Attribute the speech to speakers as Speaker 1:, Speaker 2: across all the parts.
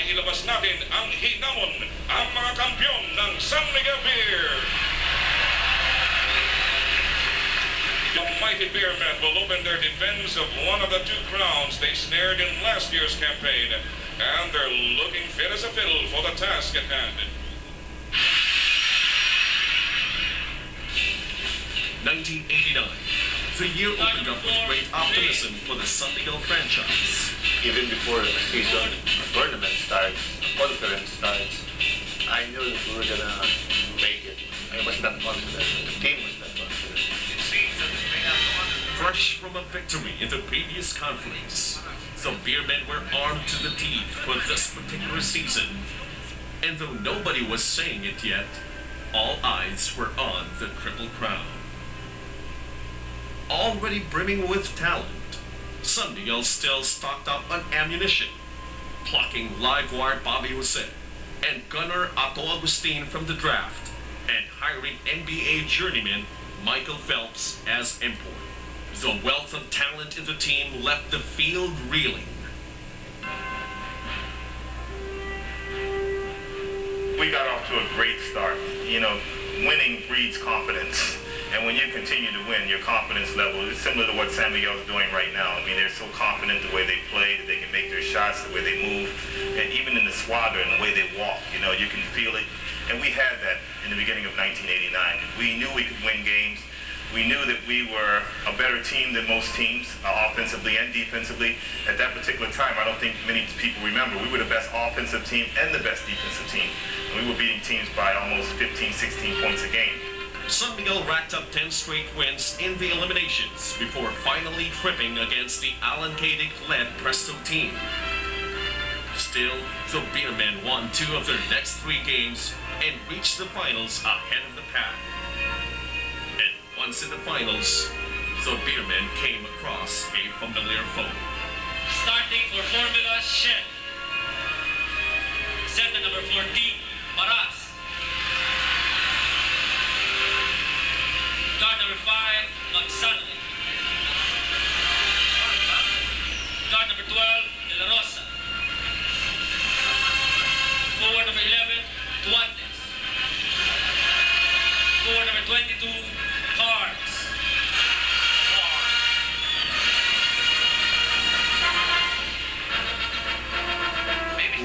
Speaker 1: ilabas natin ang hinamon, ang mga kampyon ng San Miguel Beer. The mighty Beermen will open their defense of one of the two crowns they snared in last year's campaign, and they're looking fit as a fiddle for the task at hand.
Speaker 2: 1989. The year opened up with great optimism for the San Miguel franchise.
Speaker 3: Even before the season, the tournament starts, the conference starts, I knew that we were gonna make it. I was that confident. The team was that confident.
Speaker 2: Fresh from a victory in the previous conference, the Beermen were armed to the teeth for this particular season. And though nobody was saying it yet, all eyes were on the Triple Crown. Already brimming with talent, San Miguel still stocked up on ammunition, plucking live-wire Bobby Jose and gunner Otto Agustin from the draft, and hiring NBA journeyman Michael Phelps as import. The wealth of talent in the team left the field reeling.
Speaker 4: We got off to a great start. You know, winning breeds confidence. And when you continue to win, your confidence level is similar to what San Miguel is doing right now. I mean, they're so confident the way they play, that they can make their shots, the way they move, and even in the squadron, the way they walk, you know, you can feel it. And we had that in the beginning of 1989. We knew we could win games. We knew that we were a better team than most teams, offensively and defensively. At that particular time, I don't think many people remember, we were the best offensive team and the best defensive team. And we were beating teams by almost 15, 16 points a game.
Speaker 2: San Miguel racked up 10 straight wins in the eliminations before finally tripping against the Alan Kadick-led Presto team. Still, the Beermen won 2 of their next 3 games and reached the finals ahead of the pack. And once in the finals, the Beermen came across a familiar foe.
Speaker 5: Starting for Formula Shed. Center number 14, Paras. Guard number 5, Magsanle. Guard number 12, De La Rosa. Forward number 11, Duantes. Forward number 22, Cards.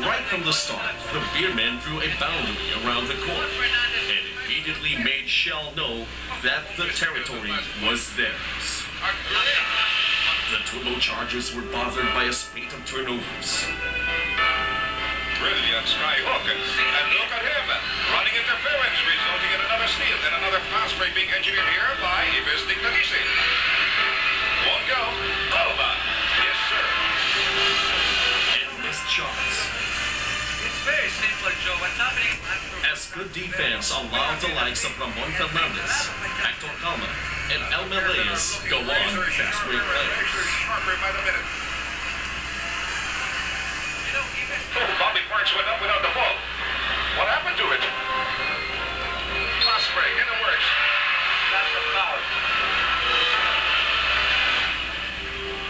Speaker 2: Right from the start, the Beermen drew a boundary around the court and immediately made Shell know that the territory was theirs. The Turbo Chargers were bothered by a spate of turnovers.
Speaker 1: Brilliant sky hook, and look at him, running interference, resulting in another steal, and another fast break being engineered here by Ives Dignanisi. One go, over. Yes, sir.
Speaker 2: Endless shots.
Speaker 5: It's very simple, Joe. What's happening?
Speaker 2: As good defense allowed the likes of Ramon Fernandez, Hector Calma, and Elmer Reyes go on fast break players.
Speaker 1: Harper by the minute. Oh, Bobby Parks went up without the ball. What happened to it? Fast break, and it works.
Speaker 5: That's a foul.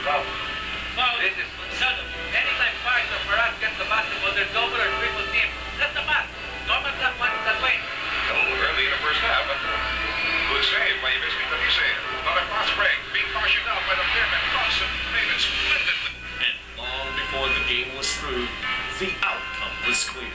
Speaker 3: Foul.
Speaker 5: Foul. This is Sano. Anytime Parks or Paras gets the basketball, they're double or triple team. That's the math. Normal clock wants that way.
Speaker 1: Early in the first half. Good save by Ives Dignanisi. Another fast break, being cautioned out by the Beermen. Thompson made it splendidly.
Speaker 2: And long before the game was through, the outcome was clear.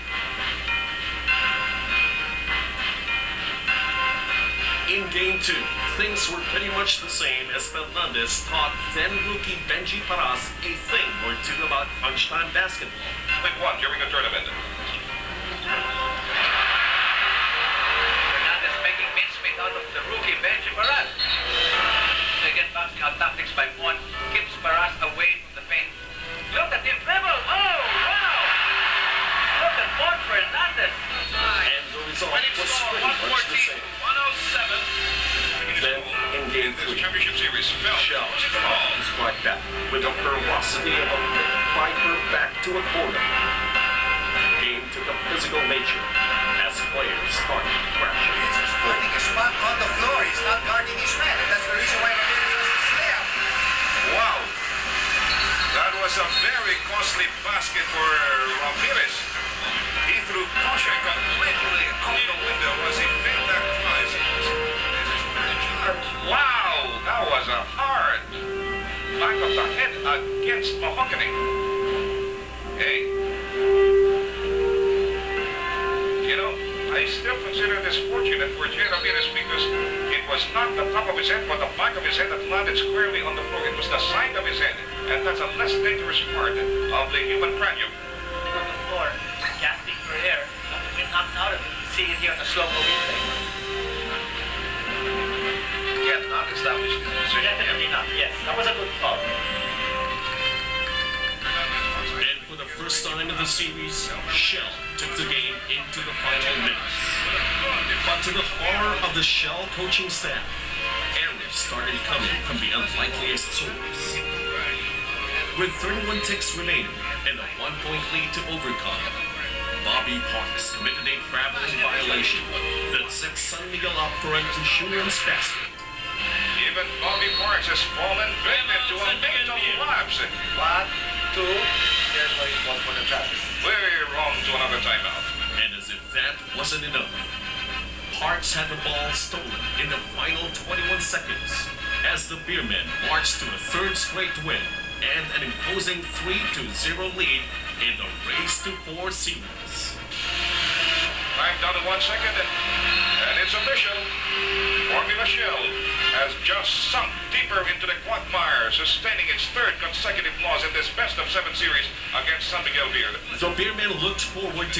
Speaker 2: In Game 2, things were pretty much the same as Fernandez taught then-rookie Benji Paras a thing or two about crunch time basketball.
Speaker 1: Pick one during the tournament.
Speaker 5: Fernandez making mincemeat out of the rookie Benji Paras. They get basketball tactics by one, keeps Paras away from the paint. Look at him dribble! Oh, wow! Look at Juan Fernandez.
Speaker 2: And the result was pretty much the same.
Speaker 1: 107.
Speaker 2: Then, in Game 3,
Speaker 1: Championship Series,
Speaker 2: Shell was right back with a ferocity of a pit viper back to a corner. The game took a physical nature as players started crashing.
Speaker 6: He's guarding his spot on the floor. He's not guarding his man, and that's the reason why Ramirez was the slam.
Speaker 1: Wow. That was a very costly basket for Ramirez. against Mahogany. Hey. You know, I still consider this fortunate for Jay Ramirez because it was not the top of his head but the back of his head that landed squarely on the floor. It was the side of his head, and that's a less dangerous part of the human cranium.
Speaker 7: On the floor, gasping for air, been knocked out of it. You see it here on the slow-mo replay.
Speaker 1: He had not established his position yet.
Speaker 7: Definitely not, yes. That was a good call.
Speaker 2: And for the first time in the series, Shell took the game into the final minutes. But to the horror of the Shell coaching staff, errors started coming from the unlikeliest source. With 31 ticks remaining and a 1-point lead to overcome, Bobby Parks committed a traveling violation that set San Miguel up for an insurance basket.
Speaker 1: Even Bobby Parks has fallen victim to a mental lapse.
Speaker 6: 1, 2, there's why you want for the traffic.
Speaker 1: Very wrong to another timeout.
Speaker 2: And as if that wasn't enough, Parks had the ball stolen in the final 21 seconds as the Beermen marched to a third straight win and an imposing 3-0 lead in the Race to 4 series.
Speaker 1: Time down to 1 second, and it's official. Formula Shell has just sunk deeper into the quagmire, sustaining its third consecutive loss in this best-of-7 series against San Miguel Beer.
Speaker 2: The Beermen looked forward to